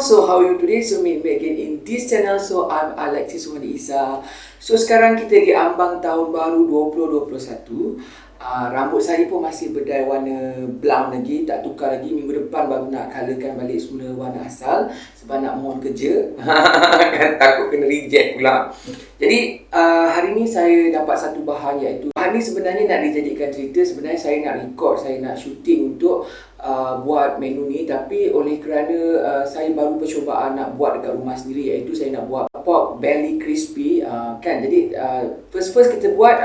So how are you today? So meet me again in this channel. So I'm Alexis Wandi Isa. So sekarang kita di ambang tahun baru 2021. Rambut saya pun masih berdaya warna brown lagi, tak tukar lagi. Minggu depan baru nak colourkan balik semula warna asal sebab nak mohon kerja. Kan takut kena reject pula. Jadi hari ni saya dapat satu bahan, iaitu bahan ni sebenarnya nak dijadikan cerita. Sebenarnya saya nak record, saya nak shooting untuk buat menu ni, tapi oleh kerana saya baru percubaan nak buat dekat rumah sendiri, iaitu saya nak buat pork belly crispy kan. Jadi first kita buat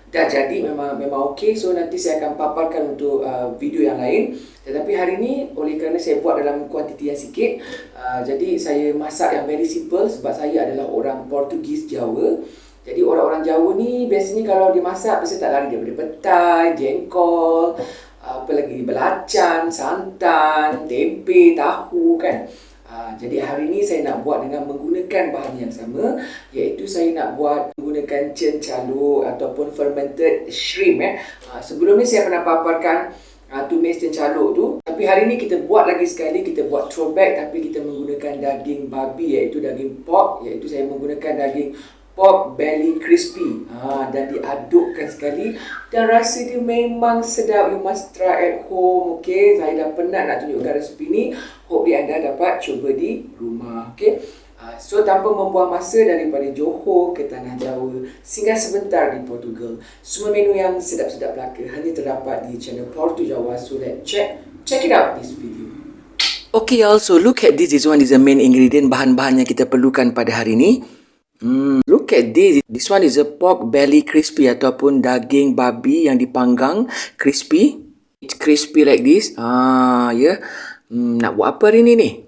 dah jadi, memang okey. So nanti saya akan paparkan untuk video yang lain. Tetapi hari ni oleh kerana saya buat dalam kuantiti yang sikit, jadi saya masak yang very simple sebab saya adalah orang Portugis Jawa. Jadi orang-orang Jawa ni biasanya kalau dimasak biasa tak lari daripada petai, jengkol, apa lagi, belacan, santan, tempe, tahu kan. Jadi hari ni saya nak buat dengan menggunakan bahan yang sama, iaitu saya nak buat menggunakan cencalo ataupun fermented shrimp. Sebelum ni saya pernah paparkan tumis cencalo tu, tapi hari ni kita buat lagi sekali, kita buat throwback, tapi kita menggunakan daging babi, iaitu daging pork, iaitu saya menggunakan daging pork belly crispy dan diadukkan sekali, dan rasa dia memang sedap. You must try at home. Okay, saya dah penat nak tunjukkan resepi ni. Hope anda dapat cuba di rumah. Okay, so tanpa membuang masa, daripada Johor ke Tanah Jawa, singgah sebentar di Portugal. Semua menu yang sedap-sedap belaka hanya terdapat di channel Portu Jawa. So let's check it out this video. Okay y'all, so look at this. This one is the main ingredient, bahan-bahan yang kita perlukan pada hari ni. Look at this. This one is a pork belly crispy ataupun daging babi yang dipanggang crispy. It's crispy like this. Yeah. Nak buat apa hari ni?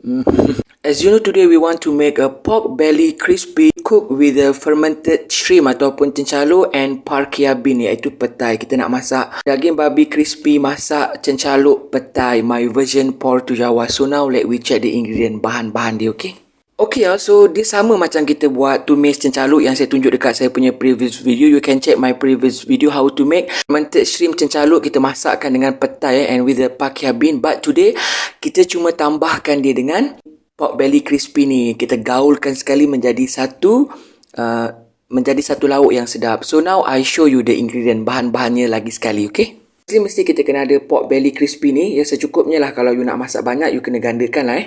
As you know, today we want to make a pork belly crispy cooked with a fermented shrimp ataupun cencalo and parkia bean, iaitu petai. Kita nak masak daging babi crispy masak cencalo petai, my version Portu Jawa. So now let we check the ingredient, bahan-bahan dia, okay? Okay, so dia sama macam kita buat tumis cencalo yang saya tunjuk dekat saya punya previous video. You can check my previous video how to make fermented shrimp cencalo. Kita masakkan dengan petai and with the parkia bean. But today kita cuma tambahkan dia dengan pork belly crispy ni. Kita gaulkan sekali menjadi satu lauk yang sedap. So now I show you the ingredient, bahan-bahannya lagi sekali, okay? Mesti kita kena ada pork belly crispy ni. Ya, secukupnya lah. Kalau you nak masak banyak, you kena gandakan lah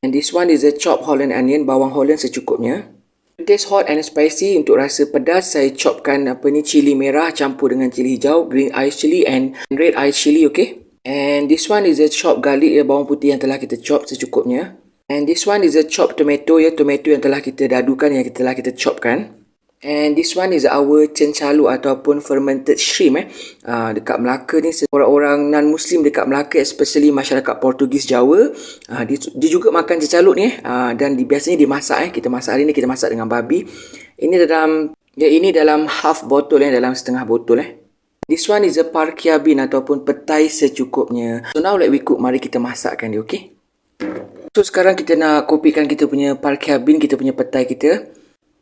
And this one is a chopped Holland onion, bawang Holland secukupnya. To taste hot and spicy, untuk rasa pedas, saya chopkan cili merah campur dengan cili hijau, green ice chili and red ice chili, okay? And this one is a chopped garlic, bawang putih yang telah kita chop secukupnya. And this one is a chopped tomato, tomato yang telah kita dadukan, yang telah kita chopkan. And this one is our cencalo ataupun fermented shrimp. Dekat Melaka ni, orang-orang non-Muslim dekat Melaka, especially masyarakat Portugis Jawa, dia juga makan cencalo ni. Dan biasanya dimasak. Kita masak hari ni, kita masak dengan babi. Ini dalam half botol, dalam setengah botol. This one is a parkia bean ataupun petai secukupnya. So now let we cook. Mari kita masakkan dia, okay? So sekarang kita nak kopikan kita punya parkia bean, kita punya petai kita.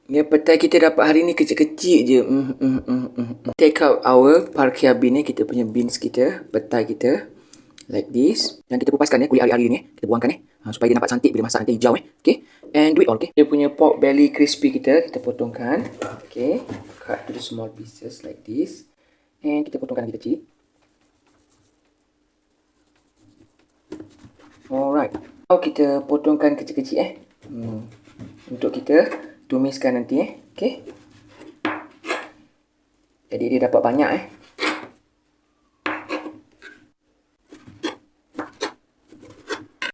Ya, petai kita dapat hari ni kecil-kecil je. Take out our parkia bean, kita punya beans kita, petai kita. Like this. Dan kita kupaskan kulit ari-ari ni. Kita buangkan supaya dia nampak cantik bila masak nanti hijau. Okay. And do it all, okay. Dia punya pork belly crispy kita potongkan. Okay. Cut to the small pieces like this. And kita potongkan lagi kecil. Alright. Now kita potongkan kecil-kecil untuk kita tumiskan nanti okay. Jadi dia dapat banyak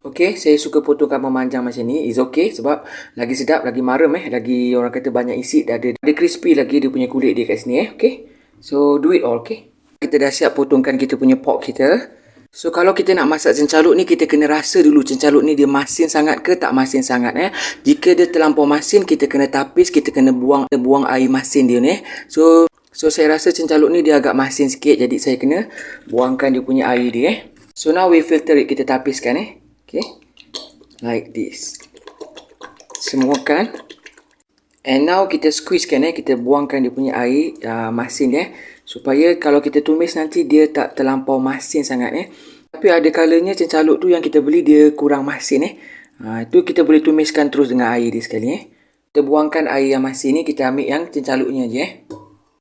Okay, saya suka potongkan memanjang macam ni. Is okay sebab lagi sedap, lagi maram lagi orang kata banyak isi. Ada crispy lagi dia punya kulit dia kat sini okay. So do it all, okay. Kita dah siap potongkan kita punya pork kita. So kalau kita nak masak cencalo ni, kita kena rasa dulu cencalo ni dia masin sangat ke tak masin sangat Jika dia terlampau masin, kita kena tapis, kita kena buang air masin dia ni. So saya rasa cencalo ni dia agak masin sikit, jadi saya kena buangkan dia punya air dia So now we filter it, kita tapiskan okay. Like this. Semuakan. And now kita squeeze kita buangkan dia punya air masin supaya kalau kita tumis nanti dia tak terlampau masin sangat Tapi ada kalanya cencaluk tu yang kita beli dia kurang masin Itu kita boleh tumiskan terus dengan air dia sekali. Kita buangkan air yang masih ni, kita ambil yang cencaluknya je.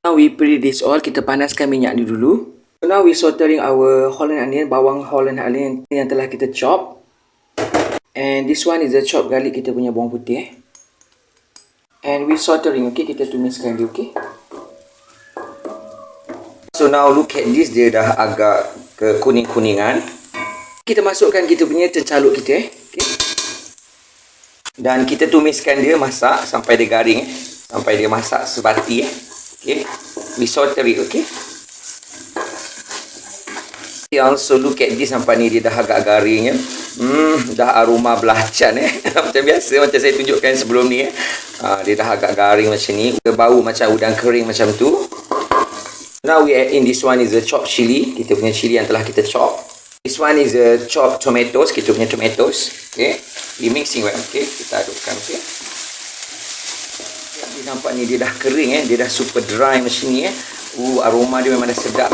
Now we preheat this all, kita panaskan minyak ni dulu. So now we sautering our Holland onion, bawang Holland onion yang telah kita chop. And this one is the chopped garlic, kita punya bawang putih. And we sautering, okay, kita tumiskan dia, okay. So now look at this, dia dah agak ke kuning-kuningan. Kita masukkan kita punya cencaluk kita, okay. Dan kita tumiskan dia, masak sampai dia garing, sampai dia masak sebati, okay. We saute it, okay. Also look at this, sampai ni dia dah agak garing, dah aroma belacan, macam biasa, macam saya tunjukkan sebelum ni, dia dah agak garing macam ni, bau macam udang kering macam tu. Now we add in, this one is the chopped chili, kita punya chili yang telah kita chop. This one is the chopped tomatoes, kita punya tomatoes, okay. We mixing well, okay, kita adukkan, okay. Dia nampak ni dia dah kering, dia dah super dry macam ni, aroma dia memang dah sedap,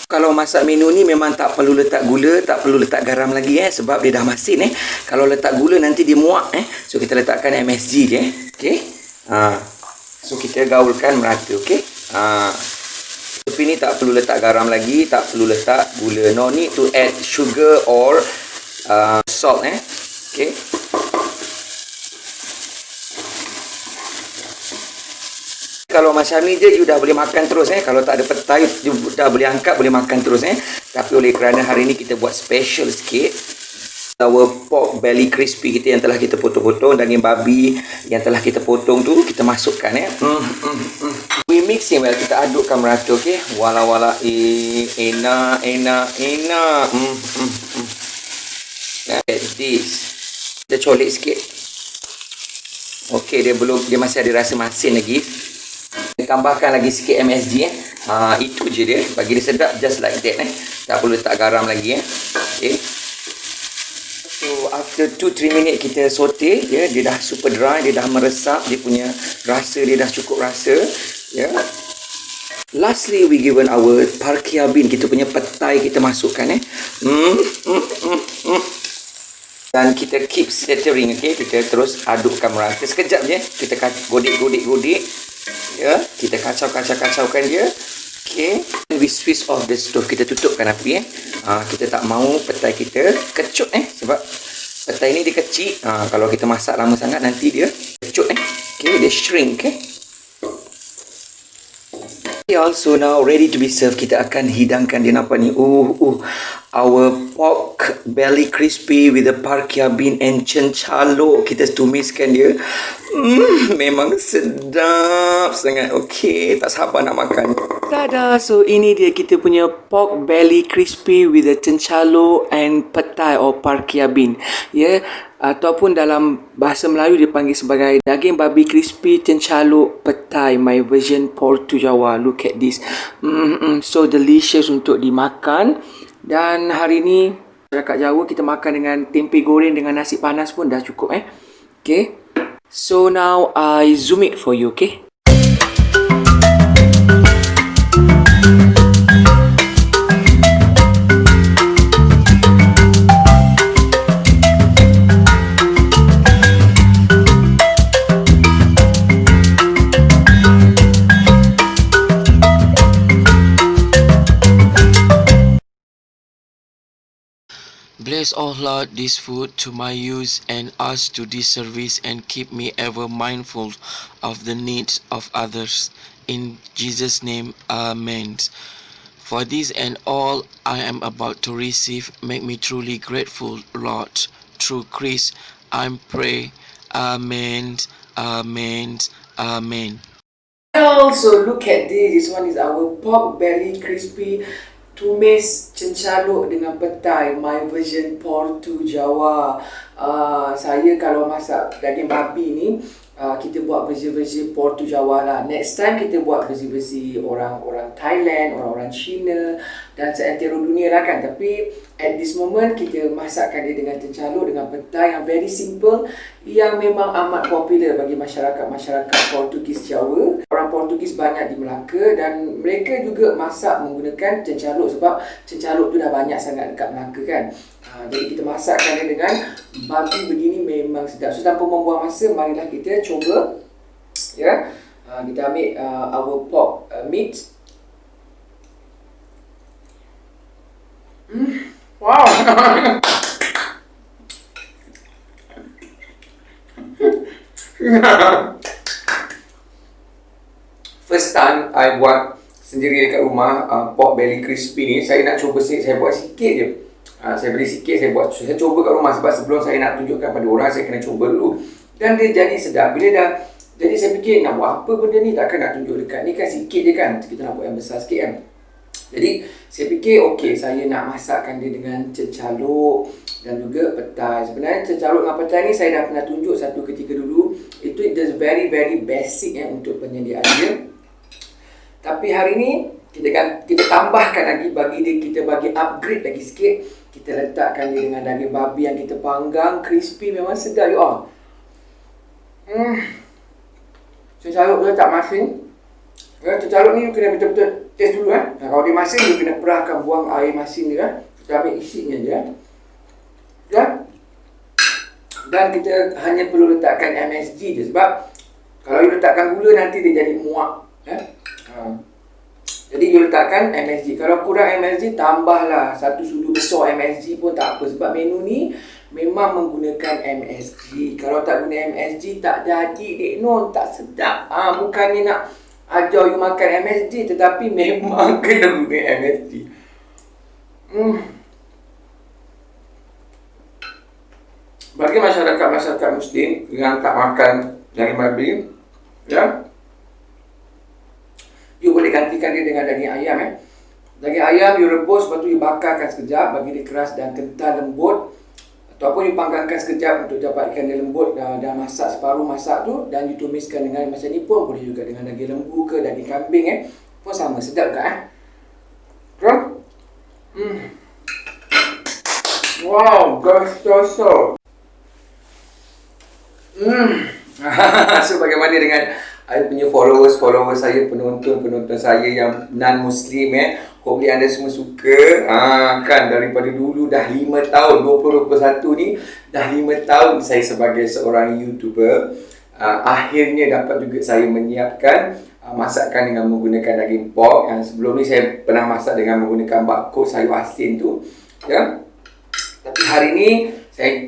Kalau masak menu ni memang tak perlu letak gula, tak perlu letak garam lagi, sebab dia dah masin, Kalau letak gula nanti dia muak, So kita letakkan MSG je, okay. So kita gaulkan merata, okay. Tapi ni tak perlu letak garam lagi, tak perlu letak gula. No need to add sugar or salt, okay. Kalau macam ni je, you dah boleh makan terus, Kalau tak ada petai, you dah boleh angkat, boleh makan terus, Tapi oleh kerana hari ni kita buat special sikit, our pork belly crispy kita yang telah kita potong-potong, daging babi yang telah kita potong tu, kita masukkan, We mixing well, kita adukkan merata, okay. Wala-wala, enak. Look at this. Kita colek sikit. Okay, dia masih ada rasa masin lagi. Kita tambahkan lagi sikit MSG, itu je dia, bagi dia sedap, just like that, Tak perlu letak garam lagi, okay. So after 2-3 minit kita saute, dia dah super dry, dia dah meresap, dia punya rasa dia dah cukup rasa, Lastly, we given our parkia bean, kita punya petai kita masukkan, Dan kita keep stirring, okay. Kita terus adukkan merata. Sekejap je, kita godik, kita kacau-kacaukan dia, okay. We switch off the stove, kita tutupkan api, kita tak mahu petai kita kecut, sebab petai ni dia kecil, kalau kita masak lama sangat nanti dia kecut, okay, dia shrink, okay. Also now ready to be served, kita akan hidangkan dia, nampak ni, our pork belly crispy with the parkia bean and cencalo, kita tumiskan dia, memang sedap sangat, okay, tak sabar nak makan. Tada, so ini dia kita punya pork belly crispy with the cencalo and petai or parkia bean, ataupun dalam bahasa Melayu dipanggil sebagai daging babi crispy cencalo petai, my version Portu Jawa. Look at this, so delicious untuk dimakan. Dan hari ni masyarakat Jawa kita makan dengan tempe goreng dengan nasi panas pun dah cukup, okay. So now I zoom it for you, okay. Bless, O Lord, this food to my use and us to this service, and keep me ever mindful of the needs of others. In Jesus' name, Amen. For this and all I am about to receive, make me truly grateful, Lord. Through Christ, I pray. Amen. Amen. Amen. Also look at this. This one is our pork belly crispy tumis cencaluk dengan petai, my version Portu Jawa. Saya kalau masak daging babi ni, kita buat versi-versi Portu Jawa lah. Next time kita buat versi-versi orang-orang Thailand, orang-orang Cina dan seantero dunia lah kan. Tapi at this moment kita masakkan dia dengan cencaluk, dengan petai yang very simple, yang memang amat popular bagi masyarakat Portugis Jawa. Orang Portugis banyak di Melaka dan mereka juga masak menggunakan cencaluk sebab cencaluk tu dah banyak sangat dekat Melaka kan. Jadi kita masakkan dia dengan babi begini memang sedap. So tanpa membuang masa, marilah kita cuba. Ya, kita ambil our pork meat. Wow. First time I buat sendiri dekat rumah pork belly crispy ni. Saya nak cuba saya buat sikit je. Saya beli sikit, saya cuba kat rumah sebab sebelum saya nak tunjukkan pada orang, saya kena cuba dulu. Dan dia jadi sedap. Bila dah jadi saya fikir nak buat apa benda ni, takkan nak tunjuk dekat ni kan sikit je kan. Kita nak buat yang besar sikit kan. Jadi saya fikir okey, saya nak masakkan dia dengan cencaluk dan juga petai. Sebenarnya cencaluk dengan petai ni saya dah pernah tunjuk satu ketika dulu. Itu just very basic untuk penyediaan dia. Tapi hari ni kita tambahkan lagi, kita bagi upgrade lagi sikit. Kita letakkan dia dengan daging babi yang kita panggang crispy, memang sedap you all. Cencaluk tu tak masin. Cencaluk ni you kena betul-betul taste dulu kalau dia masin, you kena perahkan, buang air masin dia. Kita ambil isinya je. Dan kita hanya perlu letakkan MSG je, sebab kalau you letakkan gula nanti dia jadi muak. Jadi you letakkan MSG. Kalau kurang MSG, tambahlah satu sudu besar MSG pun tak apa, sebab menu ni memang menggunakan MSG. Kalau tak guna MSG tak jadi Dek Non, tak sedap. Bukannya nak ajar you makan MSG, tetapi memang kena guna MSG. Bagi masyarakat Muslim yang tak makan daging babi, you boleh gantikan dia dengan daging ayam. Daging ayam you rebus, lepas tu you bakarkan sekejap bagi dia keras dan kental lembut. Ataupun you panggangkan sekejap untuk dapatkan dia lembut. Dah masak separuh masak tu, dan you tumiskan dengan macam ni pun boleh juga, dengan daging lembu ke daging kambing pun sama, sedap juga Wow, gusto. So bagaimana dengan I punya followers saya, penonton saya yang non-Muslim hopefully anda semua suka. Kan daripada dulu dah 5 tahun 2021 ni, dah 5 tahun saya sebagai seorang YouTuber. Akhirnya dapat juga saya menyiapkan masakan dengan menggunakan daging pork. Yang sebelum ni saya pernah masak dengan menggunakan bakut sayur asin tu. Tapi hari ni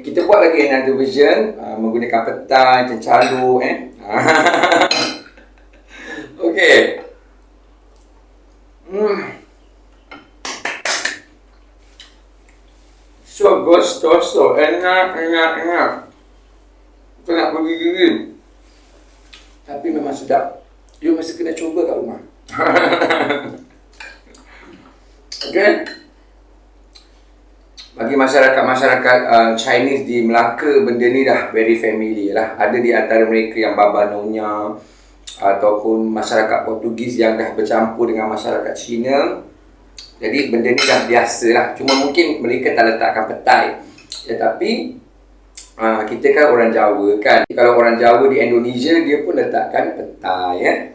kita buat lagi another version menggunakan petai, cencaluk Okay. So gusto, enak. Kita nak pergi gigi. Tapi memang sedap. You mesti kena cuba kat rumah. Okay. Bagi masyarakat Chinese di Melaka, benda ni dah very familiar lah. Ada di antara mereka yang Baba Nyonya ataupun masyarakat Portugis yang dah bercampur dengan masyarakat Cina. Jadi benda ni dah biasa lah. Cuma mungkin mereka tak letakkan petai. Tapi kita kan orang Jawa kan. Kalau orang Jawa di Indonesia, dia pun letakkan petai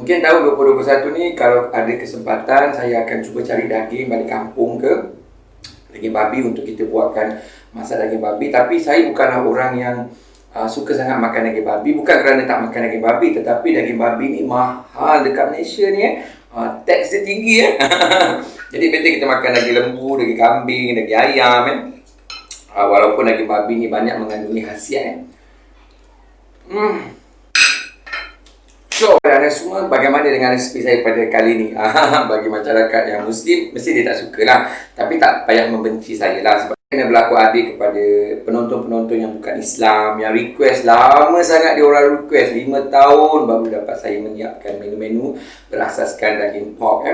Mungkin tahun 2021 ni kalau ada kesempatan, saya akan cuba cari daging balik kampung ke daging babi untuk kita buatkan masak daging babi. Tapi saya bukanlah orang yang suka sangat makan daging babi. Bukan kerana tak makan daging babi, tetapi daging babi ni mahal dekat Malaysia ni tax dia tinggi Jadi betul kita makan daging lembu, daging kambing, daging ayam walaupun daging babi ni banyak mengandungi khasiat So, anda semua, bagaimana dengan resipi saya pada kali ni? Bagi masyarakat yang Muslim, mesti dia tak suka lah. Tapi tak payah membenci saya lah. Sebab kena berlaku adil kepada penonton-penonton yang bukan Islam, yang request lama sangat dia orang request. 5 tahun baru dapat saya menyiapkan menu-menu berasaskan daging pork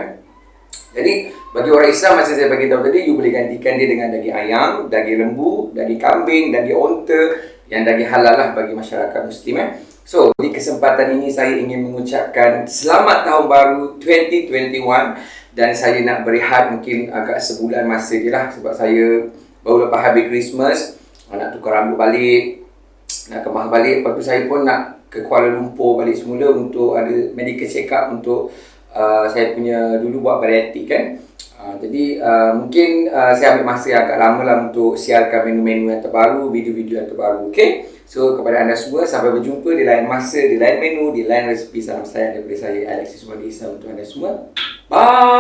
Jadi, bagi orang Islam, macam saya bagi tahu tadi, you boleh gantikan dia dengan daging ayam, daging lembu, daging kambing, daging onta, yang daging halal lah bagi masyarakat Muslim So, di kesempatan ini saya ingin mengucapkan selamat tahun baru 2021 dan saya nak berehat mungkin agak sebulan masa je lah sebab saya baru lepas habis Christmas, nak tukar rambut balik. nak kemas balik. Lepas tu saya pun nak ke Kuala Lumpur balik semula untuk ada medical check up untuk saya punya dulu buat bariatik kan. Jadi mungkin saya ambil masa yang agak lama lah untuk siarkan menu-menu yang terbaru, video-video yang terbaru. Okay? So kepada anda semua, sampai berjumpa di lain masa, di lain menu, di lain resepi. Salam sayang daripada saya, Alexis Wadi Isa, untuk anda semua. Bye!